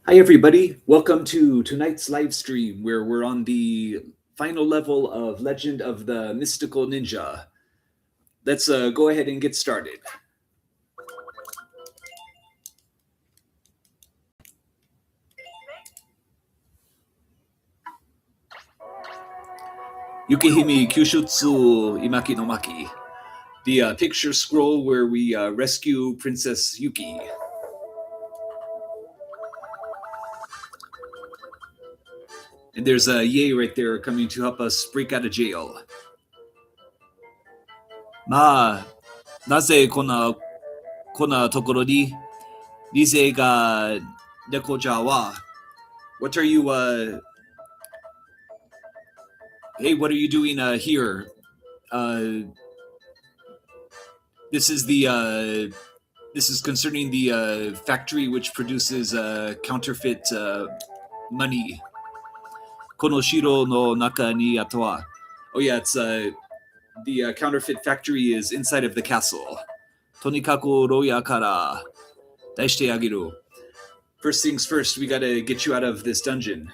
Hi, everybody. Welcome to tonight's live stream where we're on the final level of Legend of the Mystical Ninja. Let's go ahead and get started. Yukihimi Kyushutsu Imaki no Maki. The picture scroll where we rescue Princess Yuki. And there's a Ye right there coming to help us break out of jail. まあ、なぜこんなところに理性が猫ちゃんは What are you Hey, what are you doing here? This is concerning the factory which produces counterfeit money. Konoshiro no naka ni atawa. Oh yeah, it's the counterfeit factory is inside of the castle. Tonikaku roya kara daishite ageru. First things first, we gotta get you out of this dungeon.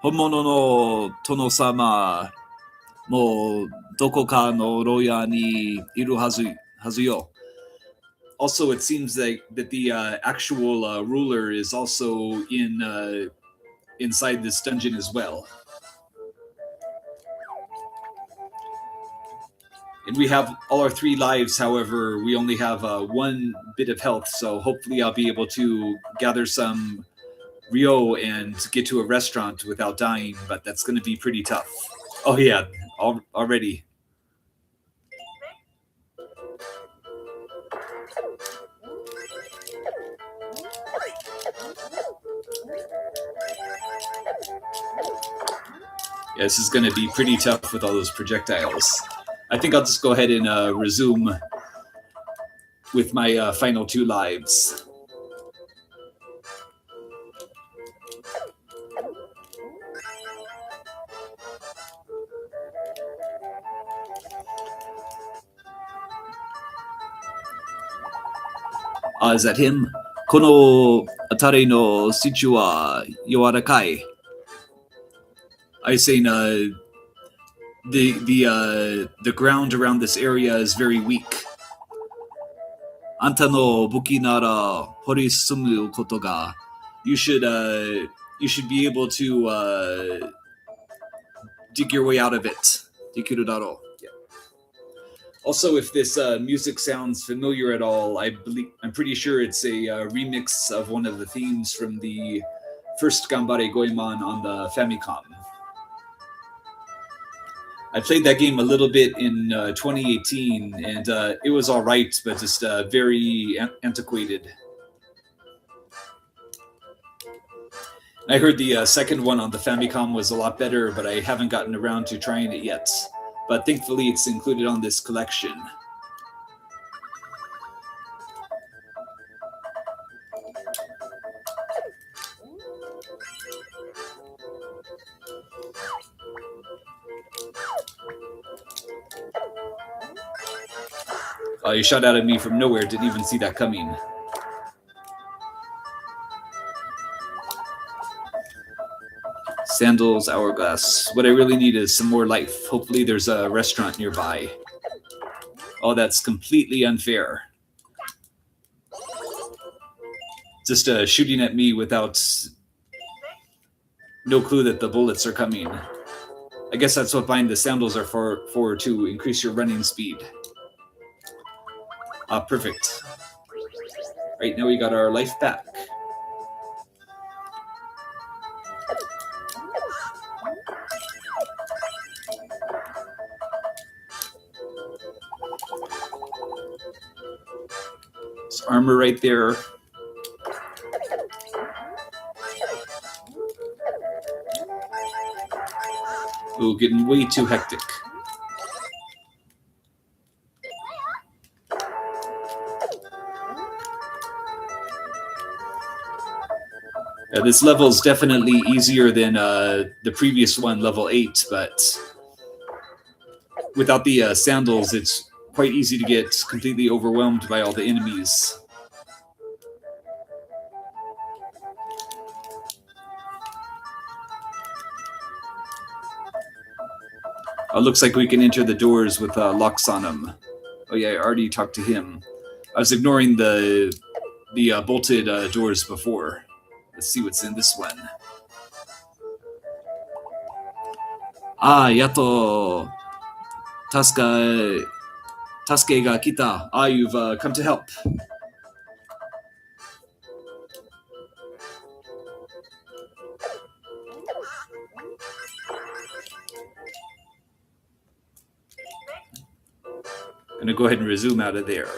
Homono no tono-sama mo dokoka no roya ni iru hazu yo. Also, it seems that the actual ruler is also inside this dungeon as well. And we have all our 3 lives, however, we only have 1 bit of health, so hopefully I'll be able to gather some Ryo and get to a restaurant without dying, but that's going to be pretty tough. Oh yeah, already. Yeah, this is going to be pretty tough with all those projectiles. I think I'll just go ahead and resume with my final 2 lives. Is that him? Kono atare no shichu wa yowarakai. I was saying the ground around this area is very weak. Anta no buki nara horisumu koto ga. You should be able to dig your way out of it. Dikiru daro. Also, if this music sounds familiar at all, I'm pretty sure it's a remix of one of the themes from the first Ganbare Goemon on the Famicom. I played that game a little bit in 2018, and it was all right, but just very antiquated. I heard the second one on the Famicom was a lot better, but I haven't gotten around to trying it yet. But thankfully it's included on this collection. He shot out at me from nowhere, didn't even see that coming. Sandals, hourglass. What I really need is some more life. Hopefully there's a restaurant nearby. Oh, that's completely unfair. Just shooting at me without no clue that the bullets are coming. I guess that's what buying the sandals are for to increase your running speed. Perfect. Right, now we got our life back. There's armor right there. Ooh, getting way too hectic. This level is definitely easier than the previous one, level 8, but without the sandals, it's quite easy to get completely overwhelmed by all the enemies. Looks like we can enter the doors with locks on them. Oh yeah, I already talked to him. I was ignoring the bolted doors before. Let's see what's in this one. Yato Tasuke ga kita. You've come to help. Gonna go ahead and resume out of there.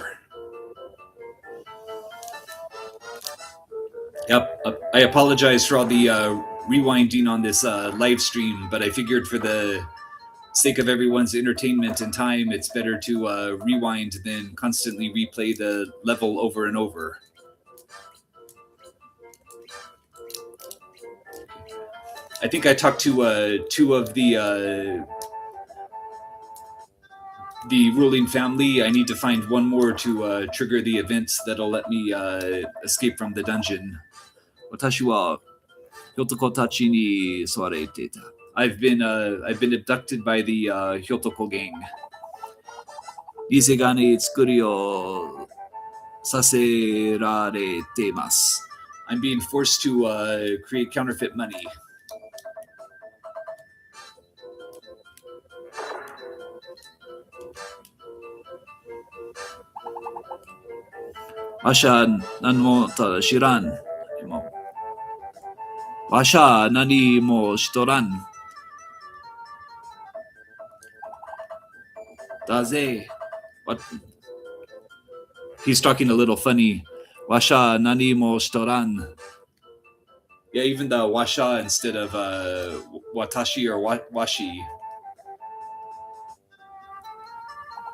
Yep, I apologize for all the rewinding on this live stream, but I figured for the sake of everyone's entertainment and time, it's better to rewind than constantly replay the level over and over. I think I talked to two of the ruling family. I need to find one more to trigger the events that'll let me escape from the dungeon. Watashi wa Hyotoko tachi ni sowarete ta. I've been abducted by the Hyotoko gang. Nisega ni tsukuri o saserarete masu. I'm being forced to create counterfeit money. Washa nanmo shiran. Washa nani mo shitoran. Daze. What? He's talking a little funny. Washa nani mo shitoran. Yeah, even the washa instead of watashi or washi.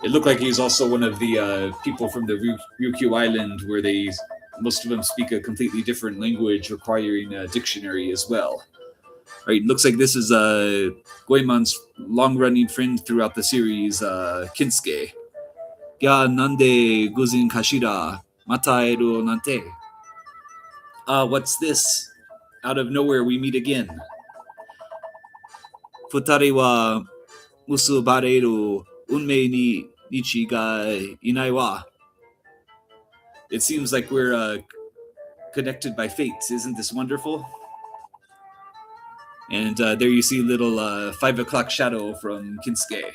It looked like he's also one of the people from the Ryukyu Island, where most of them speak a completely different language, requiring a dictionary as well. Right, looks like this is Goemon's long-running friend throughout the series, Kinsuke. Ya nande guzin kashira mata eru nante. What's this? Out of nowhere, we meet again. Futari wa musubareru unmei ni nichi ga inai wa. It seems like we're connected by fate. Isn't this wonderful? And there you see little 5 o'clock shadow from Kinsuke.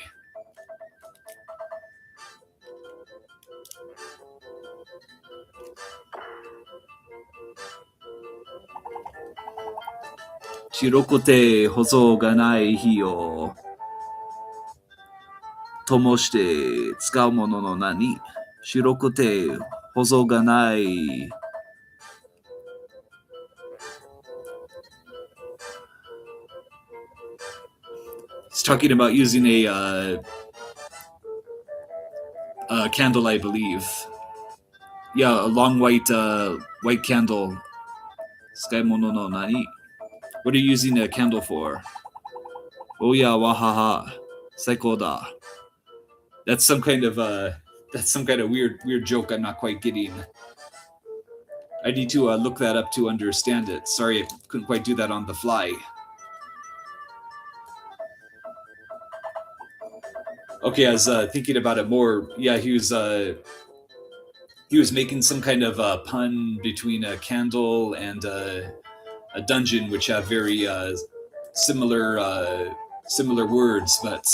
Shirokote hozo ga nai hi o tomo shite tsukau mono no nani? Shirokote hozo ga nai. He's talking about using a candle, I believe. Yeah, a long white candle. Sky mono no nani? What are you using a candle for? Oh yeah, wahaha. Saiko da. That's some kind of weird joke I'm not quite getting. I need to look that up to understand it. Sorry, I couldn't quite do that on the fly. Okay, I was thinking about it more. Yeah, he was making some kind of pun between a candle and a dungeon, which have very similar words, but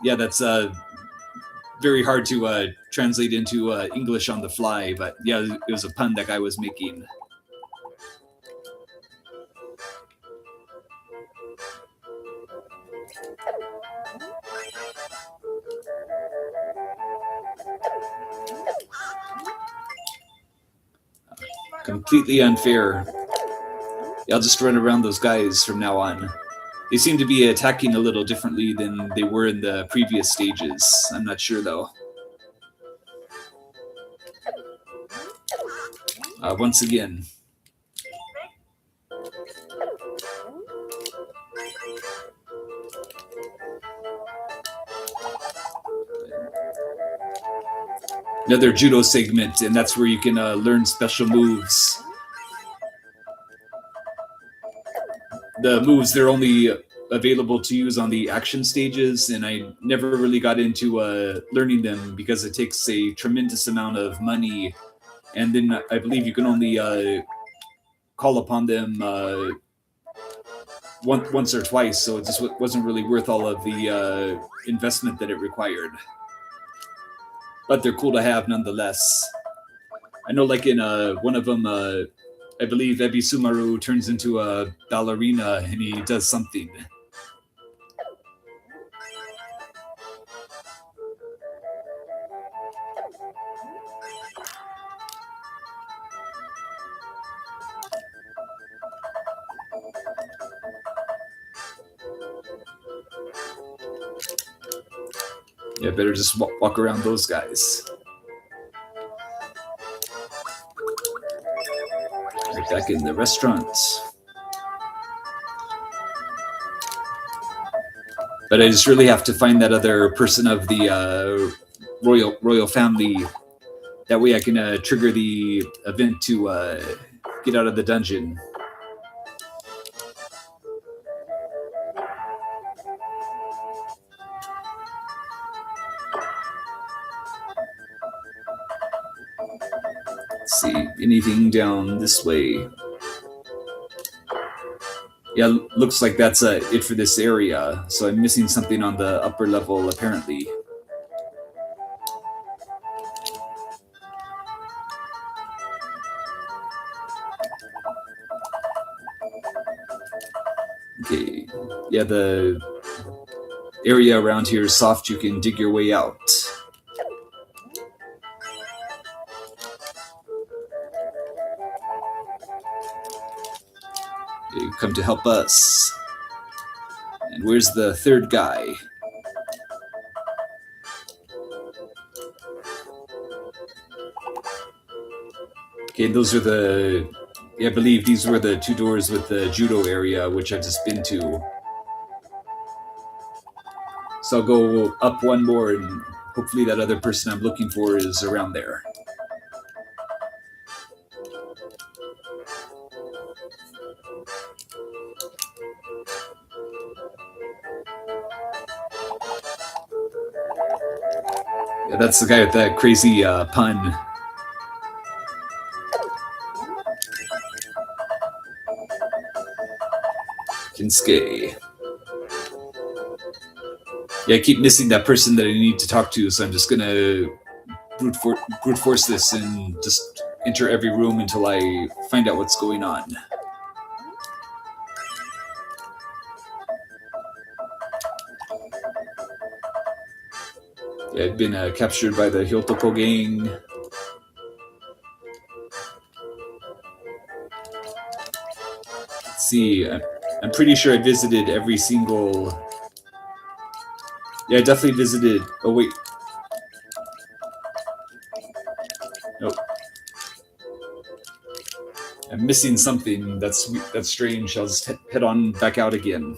yeah, that's very hard to translate into English on the fly. But yeah, it was a pun that guy was making. Completely unfair. Yeah, I'll just run around those guys from now on. They seem to be attacking a little differently than they were in the previous stages. I'm not sure, though. Once again. another judo segment, and that's where you can learn special moves. The moves, they're only available to use on the action stages, and I never really got into learning them because it takes a tremendous amount of money, and then I believe you can only call upon them once or twice, so it just wasn't really worth all of the investment that it required. But they're cool to have nonetheless. I know, like in one of them, I believe Ebi Sumaru turns into a ballerina and he does something. Yeah, better just walk around those guys. Right back in the restaurant. But I just really have to find that other person of the royal family. That way I can trigger the event to get out of the dungeon. Let's see, anything down this way? Yeah, looks like that's it for this area. So I'm missing something on the upper level, apparently. Okay, yeah, the area around here is soft. You can dig your way out. You come to help us. And where's the third guy? Okay, those are the... Yeah, I believe these were the two doors with the judo area, which I've just been to. So I'll go up one more, and hopefully that other person I'm looking for is around there. Yeah, that's the guy with that crazy pun. Kinsuke. Yeah, I keep missing that person that I need to talk to, so I'm just gonna brute force this and just enter every room until I find out what's going on. Yeah, I've been captured by the Hyotoko gang. Let's see, I'm pretty sure I visited every single... Yeah, I definitely visited... Oh, wait. Nope. I'm missing something. That's strange. I'll just head on back out again.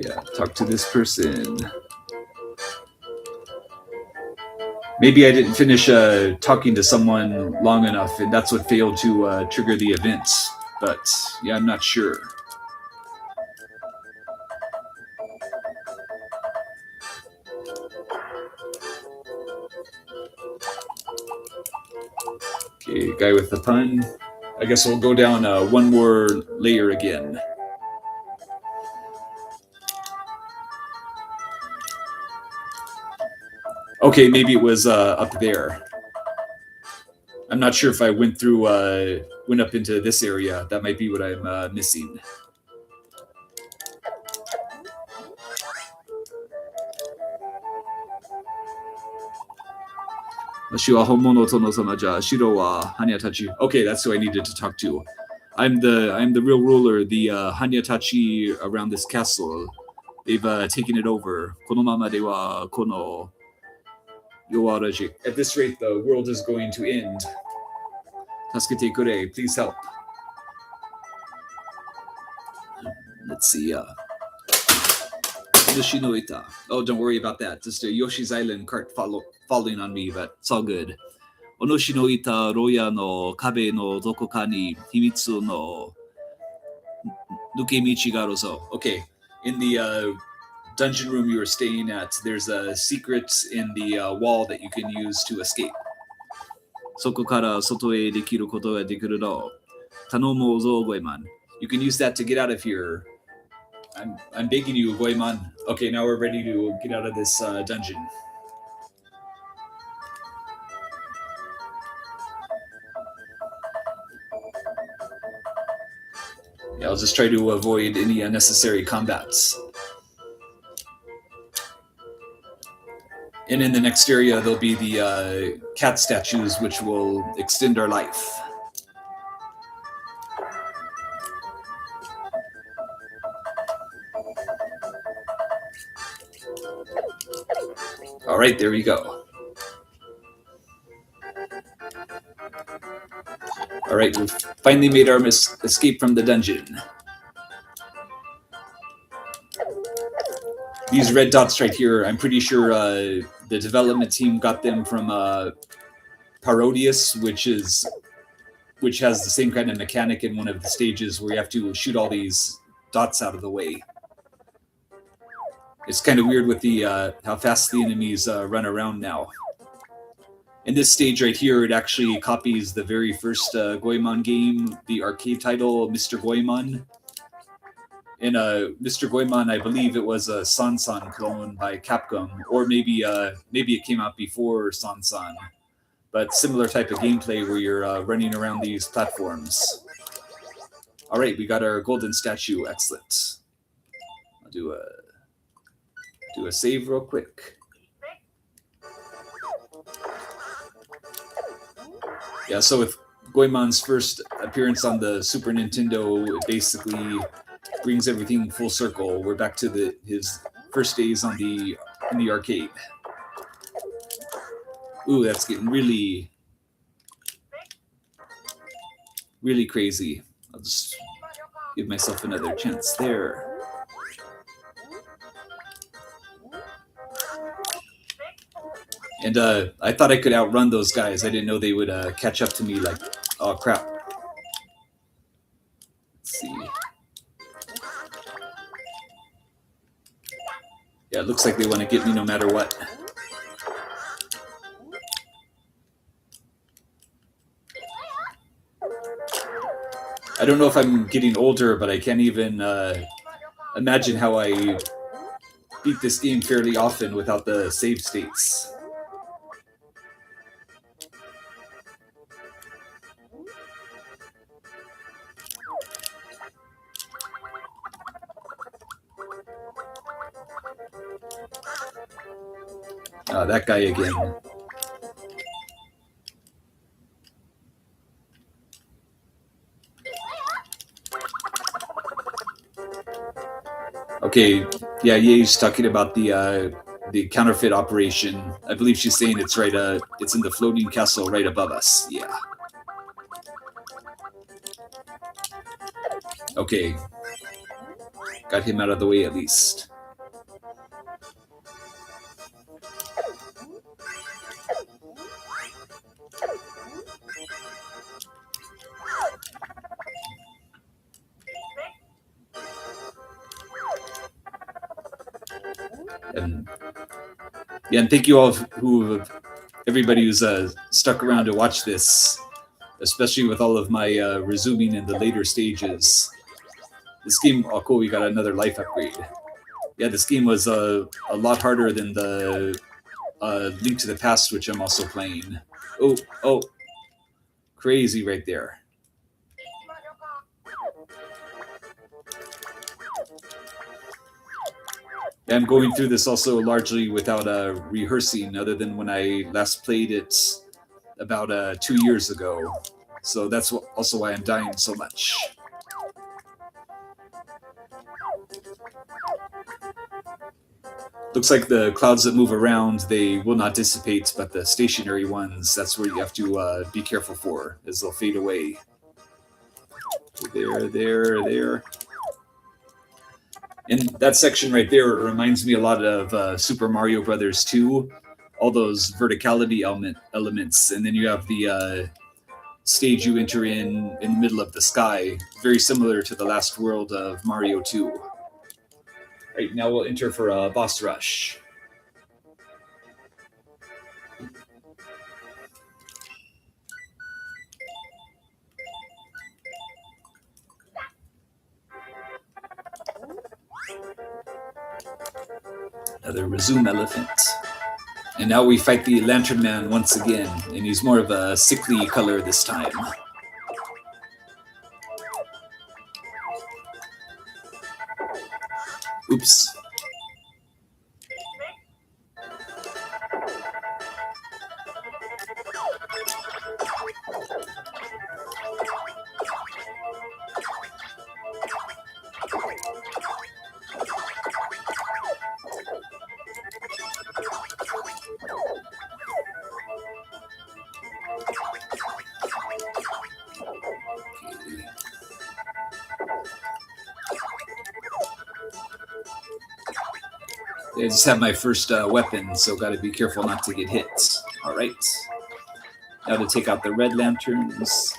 Yeah, talk to this person. Maybe I didn't finish talking to someone long enough, and that's what failed to trigger the events. But yeah, I'm not sure. Okay, guy with the pun. I guess we'll go down one more layer again. Okay, maybe it was up there. I'm not sure if I went up into this area. That might be what I'm missing. Okay, that's who I needed to talk to. I'm the real ruler, the Hanyatachi around this castle. They've taken it over. このままではこの Yoaraji. At this rate, the world is going to end. Tasukete kure, please help. Let's see. Yoshinoita. Oh, don't worry about that. Just a Yoshi's Island cart falling on me, but it's all good. Onoshinoita roya no kabe no dokoka ni himitsu no nukemichi ga aru. Okay, in the dungeon room you were staying at, there's a secret in the wall that you can use to escape. Soko kara soto e dekiru koto ga dekuru no tanomo zo goemon. You can use that to get out of here. I'm begging you, Goemon. Okay, now we're ready to get out of this dungeon. Yeah, I'll just try to avoid any unnecessary combats. And in the next area, there'll be the cat statues, which will extend our life. All right, there we go. All right, we've finally made our escape from the dungeon. These red dots right here, I'm pretty sure the development team got them from Parodius, which has the same kind of mechanic in one of the stages where you have to shoot all these dots out of the way. It's kind of weird with the how fast the enemies run around now. In this stage right here, it actually copies the very first Goemon game, the arcade title, Mr. Goemon. In Mr. Goemon, I believe it was a Sansan clone by Capcom, or maybe it came out before Sansan. But similar type of gameplay where you're running around these platforms. All right, we got our golden statue. Excellent. I'll do a save real quick. Yeah, so with Goemon's first appearance on the Super Nintendo, it basically brings everything full circle. We're back to his first days in the arcade. Ooh, that's getting really, really crazy. I'll just give myself another chance there. And I thought I could outrun those guys. I didn't know they would catch up to me like, oh crap. Let's see. Yeah, it looks like they want to get me no matter what. I don't know if I'm getting older, but I can't even imagine how I beat this game fairly often without the save states. That guy again. Okay, yeah, Ye's talking about the counterfeit operation. I believe she's saying it's right. It's in the floating castle right above us. Yeah. Okay. Got him out of the way at least. And thank you all everybody who's stuck around to watch this, especially with all of my resuming in the later stages. This game, oh cool, we got another life upgrade. Yeah, this game was a lot harder than the Link to the Past, which I'm also playing. Oh, crazy right there. I'm going through this also largely without rehearsing, other than when I last played it about 2 years ago. So that's also why I'm dying so much. Looks like the clouds that move around, they will not dissipate, but the stationary ones, that's where you have to be careful for, as they'll fade away. There. And that section right there reminds me a lot of Super Mario Brothers 2. All those verticality elements, and then you have the stage you enter in the middle of the sky, very similar to the last world of Mario 2. Right, now we'll enter for a boss rush. Another resume elephant. And now we fight the Lantern Man once again, and he's more of a sickly color this time. Oops. I just have my first weapon, so gotta be careful not to get hit. Alright. Now to take out the red lanterns.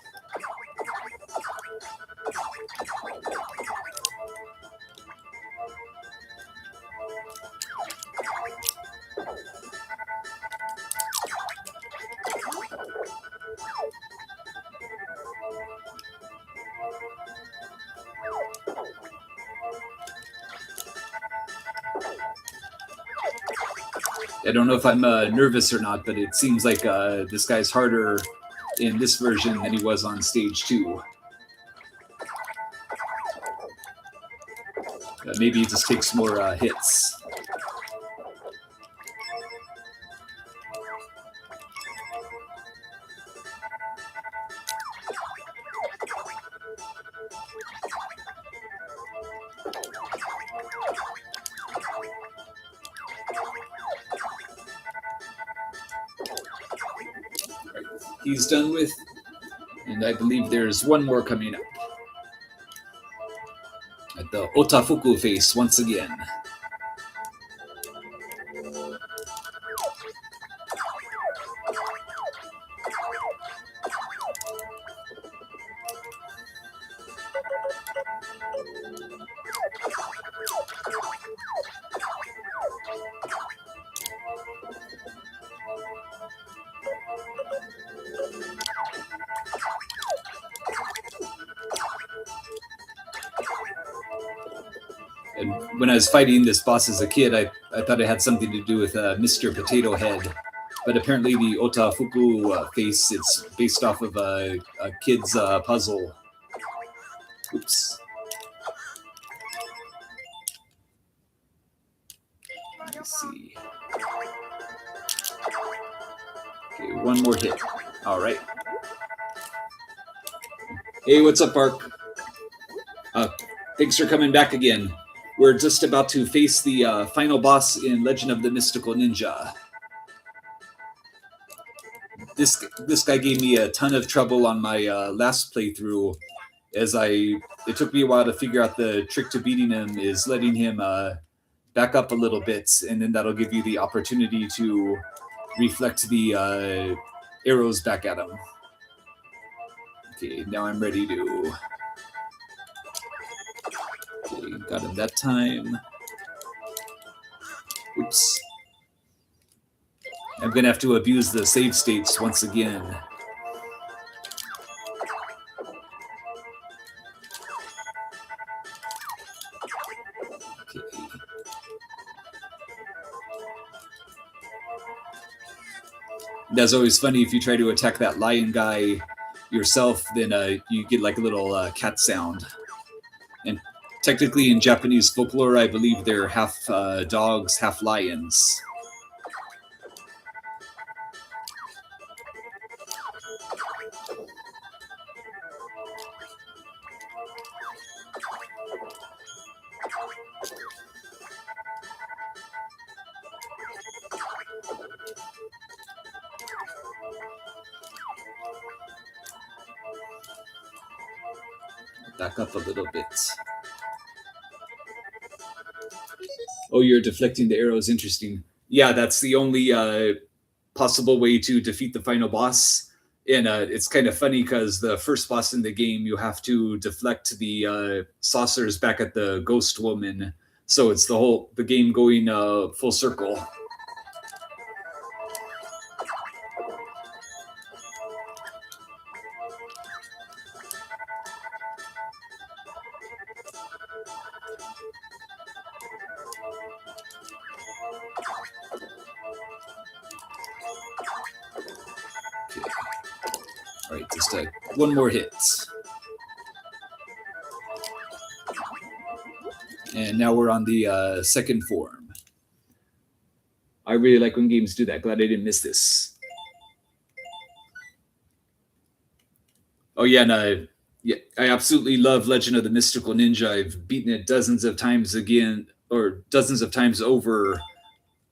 I don't know if I'm nervous or not, but it seems like this guy's harder in this version than he was on stage 2. Maybe he just takes more hits. He's done with, and I believe there's one more coming up. At the Otafuku face once again. And when I was fighting this boss as a kid, I thought it had something to do with Mr. Potato Head. But apparently the Otafuku face, it's based off of a kid's puzzle. Oops. Let's see. Okay, one more hit. All right. Hey, what's up, Bark? Thanks for coming back again. We're just about to face the final boss in Legend of the Mystical Ninja. This guy gave me a ton of trouble on my last playthrough, as it took me a while to figure out the trick to beating him is letting him back up a little bit, and then that'll give you the opportunity to reflect the arrows back at him. Okay, now I'm ready to... Okay, got him that time. Oops. I'm gonna have to abuse the save states once again. Okay. That's always funny if you try to attack that lion guy yourself, then you get like a little cat sound. And technically in Japanese folklore, I believe they're half dogs, half lions. back up a little bit. Oh, you're deflecting the arrows. Interesting. Yeah, that's the only possible way to defeat the final boss. And it's kind of funny because the first boss in the game, you have to deflect the saucers back at the ghost woman. So it's the game going full circle. Okay. All right, just one more hit. And now we're on the second form. I really like when games do that. Glad I didn't miss this. Oh yeah, and yeah, I absolutely love Legend of the Mystical Ninja. I've beaten it dozens of times again, or dozens of times over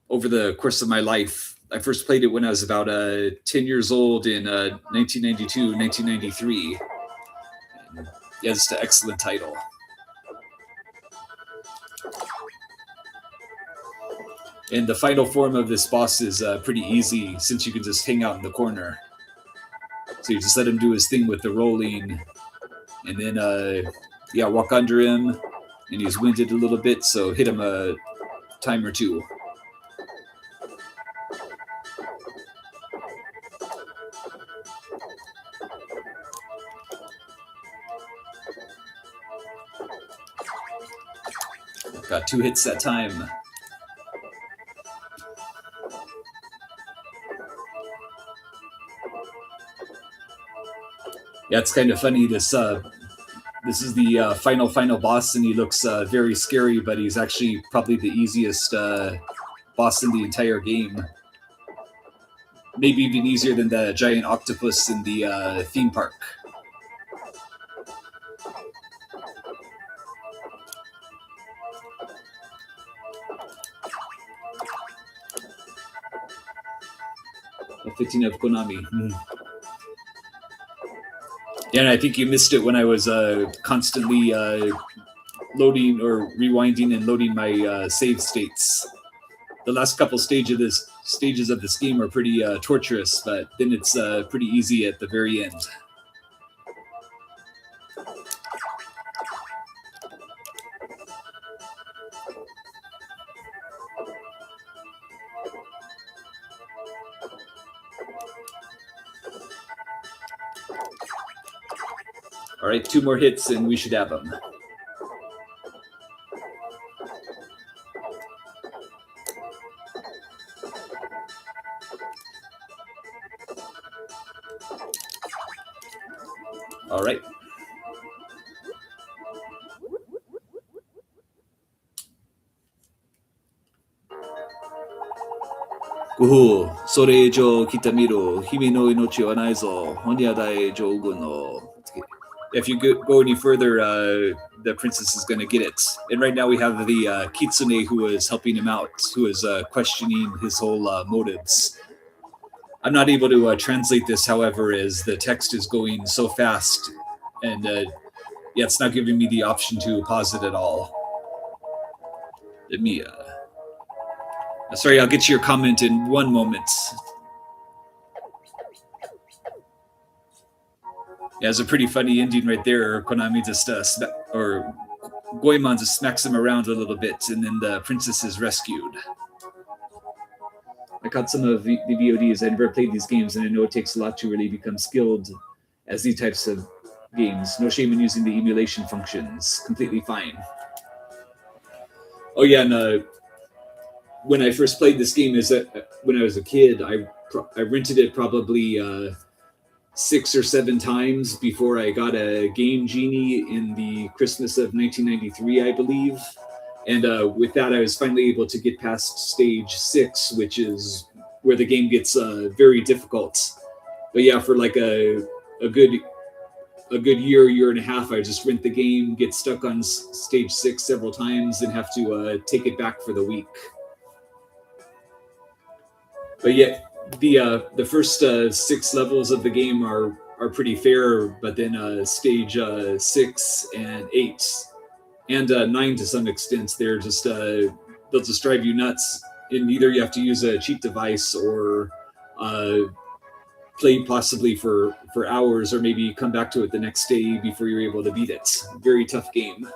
the course of my life. I first played it when I was about 10 years old in 1992, 1993. Yeah, it's an excellent title. And the final form of this boss is pretty easy since you can just hang out in the corner. So you just let him do his thing with the rolling, and then yeah, walk under him, and he's winded a little bit, so hit him a time or two. Got 2 hits that time. Yeah, it's kind of funny. This is the final boss, and he looks very scary, but he's actually probably the easiest boss in the entire game. Maybe even easier than the giant octopus in the theme park. A 15 of Konami. Yeah, and I think you missed it when I was constantly loading or rewinding and loading my save states. The last couple stages of this game are pretty torturous, but then it's pretty easy at the very end. All right, 2 more hits and we should have them. All right. Uhu, sore jo kitamiru, hime no inochi wa nai zo, honyadai jogu no. If you go any further, the princess is going to get it. And right now we have the kitsune who is helping him out, who is questioning his whole motives. I'm not able to translate this, however, as the text is going so fast, and yeah, it's not giving me the option to pause it at all. Let me. Sorry, I'll get to your comment in one moment. Yeah, it's a pretty funny ending right there. Konami just or Goemon just smacks him around a little bit, and then the princess is rescued. I caught some of the VODs. I never played these games, and I know it takes a lot to really become skilled as these types of games. No shame in using the emulation functions. Completely fine. Oh yeah, and when I first played this game, when I was a kid, I rented it probably 6 or 7 times before I got a Game Genie in the Christmas of 1993, I believe. And with that, I was finally able to get past stage 6, which is where the game gets very difficult. But yeah, for like a good year and a half, I just rent the game, get stuck on stage 6 several times, and have to take it back for the week. But yeah, the first 6 levels of the game are are pretty fair, but then stage 6 and 8 and 9 to some extent, they'll just drive you nuts. And either you have to use a cheap device or uh, play possibly for hours, or maybe come back to it the next day before you're able to beat it. Very tough game.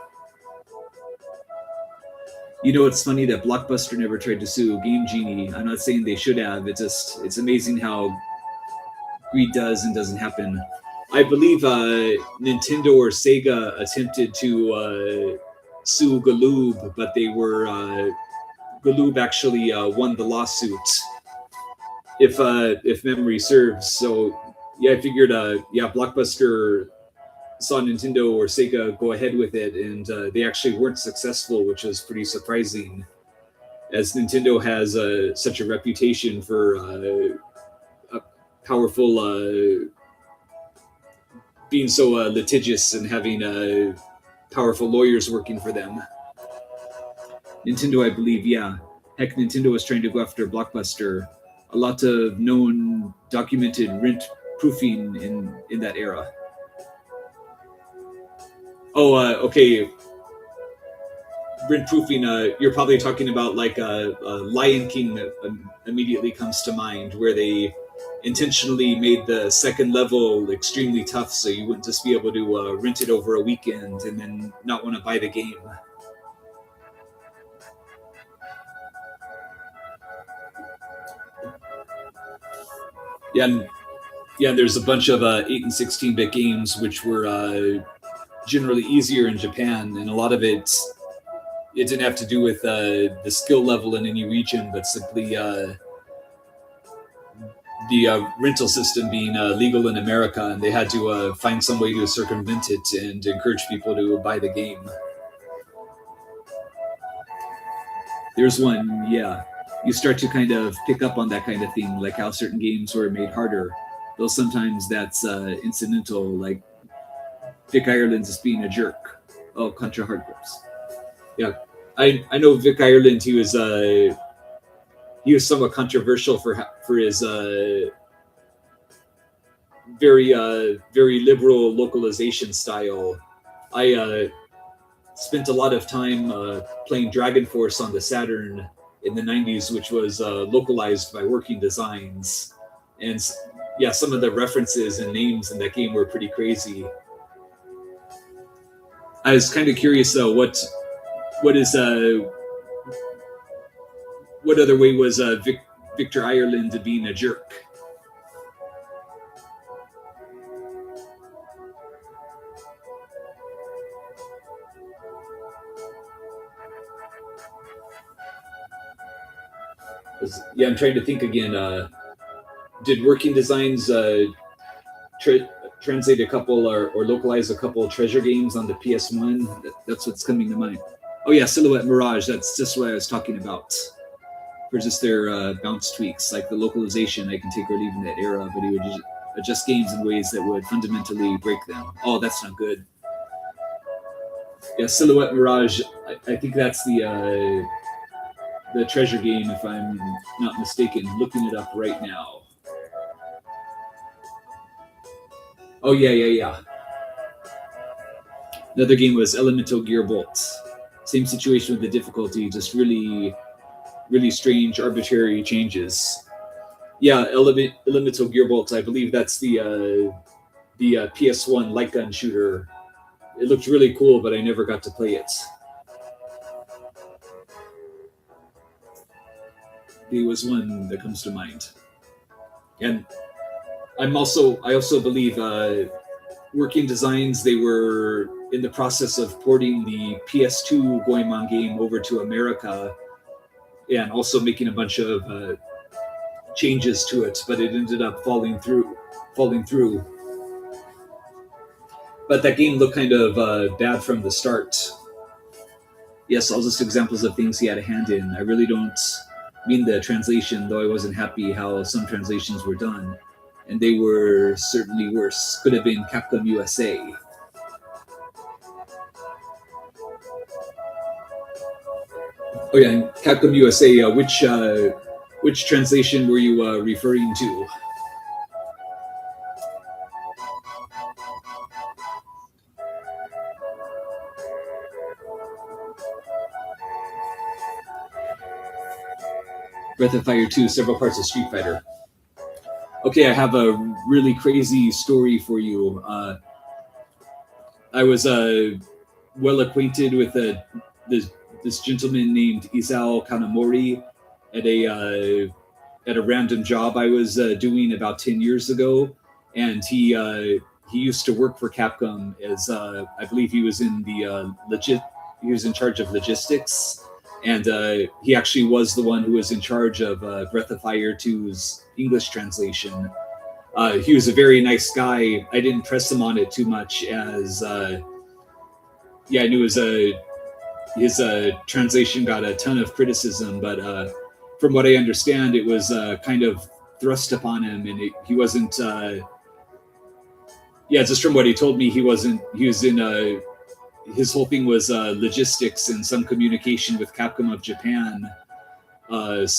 You know, it's funny that Blockbuster never tried to sue Game Genie. I'm not saying they should have. It's amazing how greed does and doesn't happen. I believe Nintendo or Sega attempted to sue Galoob, but Galoob actually won the lawsuit, if memory serves. So yeah, I figured Blockbuster saw Nintendo or Sega go ahead with it, and they actually weren't successful, which was pretty surprising, as Nintendo has such a reputation for powerful, being so litigious and having powerful lawyers working for them. Nintendo, I believe, yeah. Heck, Nintendo was trying to go after Blockbuster. A lot of known, documented rent proofing in that era. Oh, okay. Rent proofing. You're probably talking about like Lion King that immediately comes to mind, where they intentionally made the second level extremely tough, so you wouldn't just be able to rent it over a weekend and then not want to buy the game. Yeah, there's a bunch of 8 and 16-bit games which were generally easier in Japan, and a lot of it didn't have to do with the skill level in any region, but simply the rental system being legal in America, and they had to find some way to circumvent it and encourage people to buy the game. There's one, yeah. You start to kind of pick up on that kind of thing, like how certain games were made harder. Though sometimes that's incidental, like Vic Ireland just being a jerk. Oh, Contra Hard Grips. Yeah, I know Vic Ireland. He was somewhat controversial for his very liberal localization style. I spent a lot of time playing Dragon Force on the Saturn in the 90s, which was localized by Working Designs. And yeah, some of the references and names in that game were pretty crazy. I was kind of curious though, what other way was Victor Ireland being a jerk? Yeah, I'm trying to think again. Did Working Designs translate a couple or localize a couple of Treasure games on the PS1? That's what's coming to mind. Oh yeah, Silhouette Mirage. That's just what I was talking about. For just their bounce tweaks, like the localization, I can take or leave in that era, but he would just adjust games in ways that would fundamentally break them. Oh, that's not good. Yeah, Silhouette Mirage. I think that's the Treasure game, if I'm not mistaken. Looking it up right now. Oh yeah. Another game was Elemental Gearbolt. Same situation with the difficulty, just really strange, arbitrary changes. Yeah, Elemental Gearbolt. I believe that's the PS1 light gun shooter. It looked really cool, but I never got to play it. It was one that comes to mind. And I also believe Working Designs, they were in the process of porting the PS2 Goemon game over to America, and also making a bunch of changes to it, but it ended up falling through. But that game looked kind of bad from the start. Yes, all just examples of things he had a hand in. I really don't mean the translation, though I wasn't happy how some translations were done. And they were certainly worse. Could have been Capcom USA. Oh yeah, Capcom USA. Which translation were you referring to? Breath of Fire 2, several parts of Street Fighter. Okay, I have a really crazy story for you. I was well acquainted with this gentleman named Isao Kanamori at a random job I was doing about 10 years ago, and he used to work for Capcom as I believe he was in the he was in charge of logistics, and he actually was the one who was in charge of Breath of Fire 2's English translation. He was a very nice guy. I didn't press him on it too much, as I knew his translation got a ton of criticism, but from what I understand, it was kind of thrust upon him, and he wasn't. Just from what he told me, he wasn't. He was in his whole thing was logistics and some communication with Capcom of Japan. It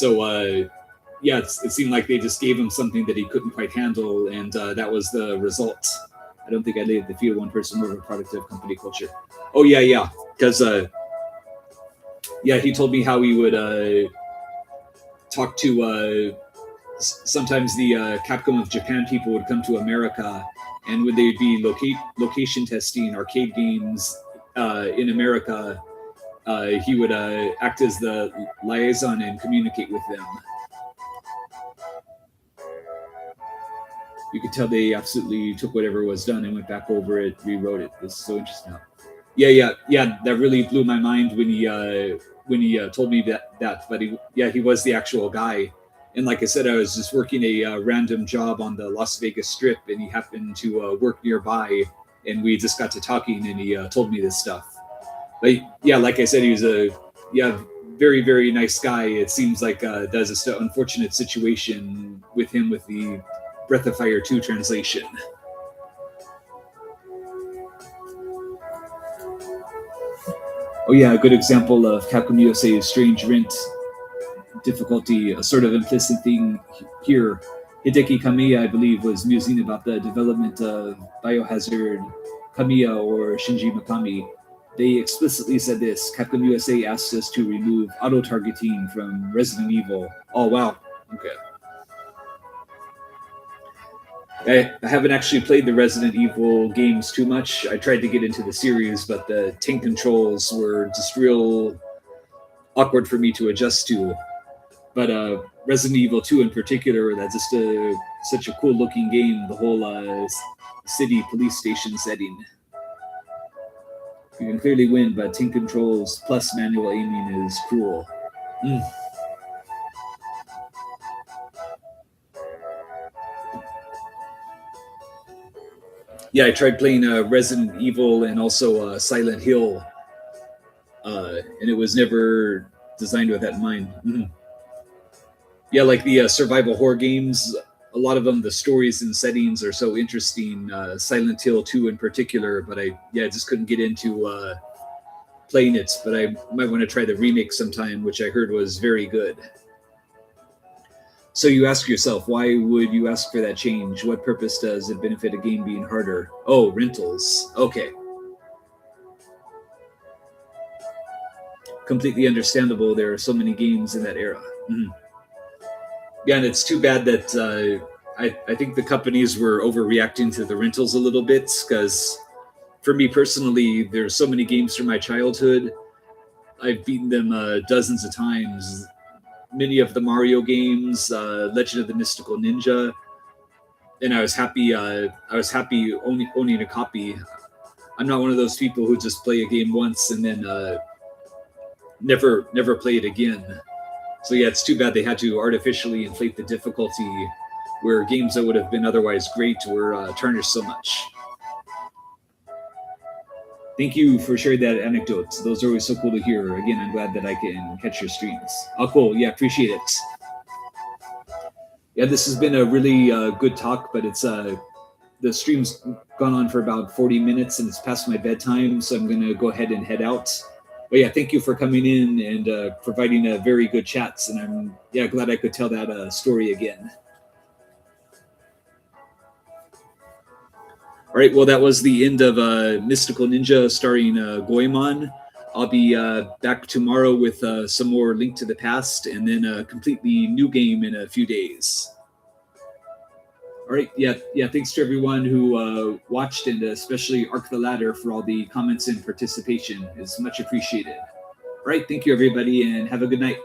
seemed like they just gave him something that he couldn't quite handle, and that was the result. I don't think I laid the field one person more of a product of company culture. Oh yeah, because he told me how he would talk to. Sometimes the Capcom of Japan people would come to America, and when they'd be location testing arcade games in America, he would act as the liaison and communicate with them. You could tell they absolutely took whatever was done and went back over it, rewrote it. This is so interesting. Yeah. That really blew my mind when he told me that. But he was the actual guy. And like I said, I was just working a random job on the Las Vegas Strip, and he happened to work nearby, and we just got to talking, and he told me this stuff. But yeah, like I said, he was a very, very nice guy. It seems like there's this unfortunate situation with him with the Breath of Fire 2 translation. Oh yeah, a good example of Capcom USA's strange rent difficulty, a sort of implicit thing here. Hideki Kamiya, I believe, was musing about the development of Biohazard Kamiya or Shinji Mikami. They explicitly said this: Capcom USA asked us to remove auto-targeting from Resident Evil. Oh wow, okay. I haven't actually played the Resident Evil games too much. I tried to get into the series, but the tank controls were just real awkward for me to adjust to. But Resident Evil 2 in particular, that's just such a cool looking game, the whole city police station setting. You can clearly win, but tank controls plus manual aiming is cruel. Yeah, I tried playing Resident Evil and also Silent Hill, and it was never designed with that in mind. Mm-hmm. Yeah, like the survival horror games, a lot of them, the stories and settings are so interesting. Silent Hill 2 in particular, but I just couldn't get into playing it. But I might want to try the remake sometime, which I heard was very good. So you ask yourself, why would you ask for that change? What purpose does it benefit a game being harder? Oh, rentals. Okay. Completely understandable. There are so many games in that era. Mm-hmm. Yeah, and it's too bad that I think the companies were overreacting to the rentals a little bit, because for me personally, there's so many games from my childhood. I've beaten them dozens of times. Many of the Mario games, Legend of the Mystical Ninja, and I was happy owning a copy. I'm not one of those people who just play a game once and then never play it again. So yeah, it's too bad they had to artificially inflate the difficulty, where games that would have been otherwise great were tarnished so much. Thank you for sharing that anecdote. Those are always so cool to hear. Again, I'm glad that I can catch your streams. Oh, cool. Yeah, appreciate it. Yeah, this has been a really good talk, but it's the stream's gone on for about 40 minutes and it's past my bedtime, so I'm going to go ahead and head out. But yeah, thank you for coming in and providing a very good chats, and I'm glad I could tell that story again. All right, well, that was the end of Mystical Ninja starring Goemon. I'll be back tomorrow with some more Link to the Past, and then a completely new game in a few days. All right, yeah. Thanks to everyone who watched, and especially Arc the Ladder for all the comments and participation. It's much appreciated. All right, thank you everybody, and have a good night.